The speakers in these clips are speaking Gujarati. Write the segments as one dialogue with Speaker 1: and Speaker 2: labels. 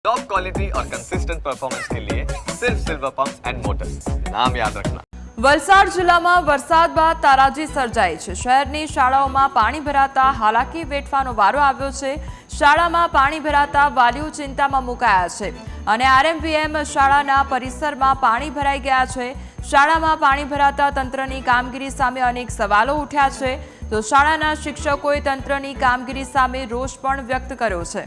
Speaker 1: टॉप क्वालिटी और कंसिस्टेंट परफॉर्मेंस के लिए सिर्फ सिल्वर पंप्स एंड मोटर्स, नाम याद रखना।
Speaker 2: વલસાડ જિલ્લામાં વરસાદ બાદ તારાજી સર્જાઈ છે। શહેરની શાળાઓમાં પાણી ભરાતા હાલાકી વેઠવાનો વારો આવ્યો છે। શાળામાં પાણી ભરાતા વાલીઓ ચિંતામાં મુકાયા છે અને આરએમવીએમ શાળાના પરિસરમાં પાણી ભરાઈ ગયા છે। શાળામાં પાણી ભરાતા તંત્રની કામગીરી સામે અનેક સવાલો ઉઠ્યા છે, તો શાળાના શિક્ષકોએ તંત્રની કામગીરી સામે રોષ પણ વ્યક્ત કર્યો છે।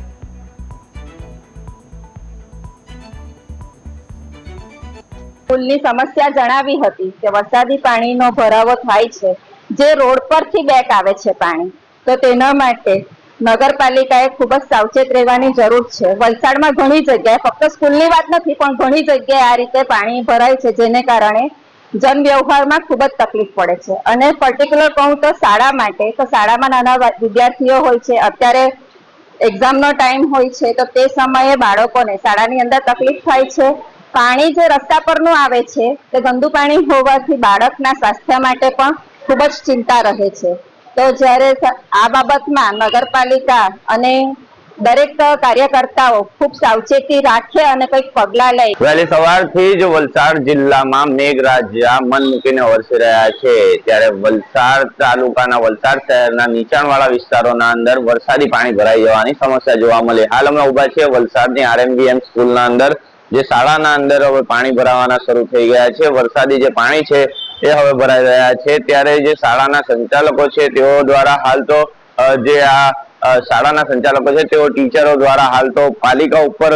Speaker 3: સ્કૂલની સમસ્યા જણાવી હતી કે વરસાદી પાણીનો ભરાવો થાય છે, જે રોડ પરથી બેક આવે છે પાણી, તો તેના માટે નગરપાલિકાએ ખૂબ જ સાવચેત રહેવાની જરૂર છે। વલસાડમાં ઘણી જગ્યાએ, ફક્ત સ્કૂલની વાત નથી પણ ઘણી જગ્યાએ આ રીતે પાણી ભરાય છે, જેને કારણે જનવ્યવહારમાં ખૂબ જ તકલીફ પડે છે। અને પર્ટિક્યુલર કહું તો શાળા માટે, તો શાળામાં નાના વિદ્યાર્થીઓ હોય છે, અત્યારે એક્ઝામનો ટાઈમ હોય છે, તો તે સમયે બાળકોને શાળાની અંદર તકલીફ થાય છે। પાણી જે રસ્તા પરનું આવે છે તે ગંદુ પાણી હોવાથી બાળકના સ્વાસ્થ્ય માટે પણ ખૂબ જ ચિંતા રહે છે। તો જ્યારે આ બાબતમાં નગરપાલિકા અને દરેક કાર્યકર્તાઓ ખૂબ સાવચેતી રાખે અને કંઈક પગલાં લે।
Speaker 4: વહેલી સવારથી જ વલસાડ જિલ્લામાં મેઘરાજા મન મૂકીને વરસી રહ્યા છે, ત્યારે વલસાડ તાલુકાના વલસાડ શહેરના નીચાણવાળા વિસ્તારોના અંદર વરસાદી પાણી ભરાઈ જવાની સમસ્યા જોવા મળી। હાલ અમે ઉભા છીએ વલસાડની આરએમવીએમ સ્કૂલના અંદર, જે શાળાના અંદર હવે પાણી ભરાવાના શરૂ થઈ ગયા છે। વરસાદી જે પાણી છે એ હવે ભરાઈ રહ્યા છે, ત્યારે જે શાળાના સંચાલકો છે તેઓ દ્વારા હાલ તો જે આ શાળાના સંચાલકો છે તેઓ ટીચરો દ્વારા હાલ તો પાલિકા ઉપર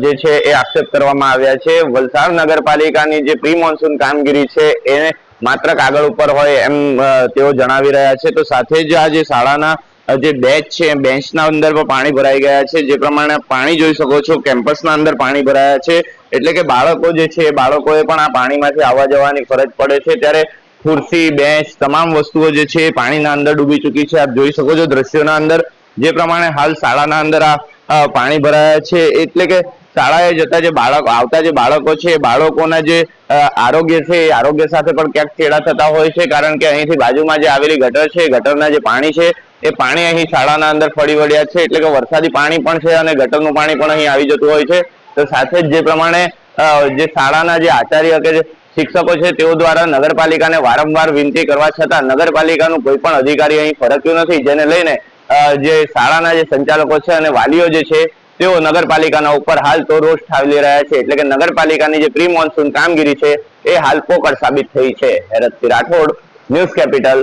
Speaker 4: જે છે એ આક્ષેપ કરવામાં આવ્યા છે। વલસાડ નગરપાલિકાની જે પ્રી મોન્સૂન કામગીરી છે એ માત્ર કાગળ ઉપર હોય એમ તેઓ જણાવી રહ્યા છે। તો સાથે જ આ જે શાળાના જે બેચ છે બેન્ચના અંદર પણ પાણી ભરાઈ ગયા છે। જે પ્રમાણે પાણી જોઈ શકો છો, કેમ્પસના અંદર પાણી ભરાયા છે, એટલે કે બાળકો જે છે એ બાળકોએ પણ આ પાણીમાંથી આવવા જવાની ફરજ પડે છે। ત્યારે ખુરશી, બેન્ચ, તમામ વસ્તુઓ જે છે એ પાણીના અંદર ડૂબી ચૂકી છે। આપ જોઈ શકો છો દ્રશ્યોના અંદર જે પ્રમાણે હાલ શાળાના અંદર આ પાણી ભરાયા છે, એટલે કે શાળાએ જતા જે આવતા જે બાળકો છે એ બાળકોના જે આરોગ્ય છે એ આરોગ્ય સાથે પણ ક્યાંક ચેડા થતા હોય છે, કારણ કે અહીંથી બાજુમાં જે આવેલી ગટર છે, ગટરના જે પાણી છે એ પાણી અહીં શાળાના અંદર ફરી વળ્યા છે, એટલે કે વરસાદી પાણી પણ છે અને ગટરનું પાણી પણ અહીં આવી જતું હોય છે। તો સાથે જ જે પ્રમાણે જે શાળાના જે આચાર્ય કે શિક્ષકો છે તેઓ દ્વારા નગરપાલિકાને વારંવાર વિનંતી કરવા છતાં નગરપાલિકાનું કોઈ પણ અધિકારી અહીં ફરક્યું નથી, જેને લઈને જે શાળાના જે સંચાલકો છે અને વાલીઓ જે છે તેઓ નગરપાલિકાના ઉપર હાલ તો રોષ ઠાલવી રહ્યા છે, એટલે કે નગરપાલિકાની જે પ્રી મોન્સૂન કામગીરી છે એ હાલ પોકળ સાબિત થઈ છે। Heratsinh Rathod, news capital.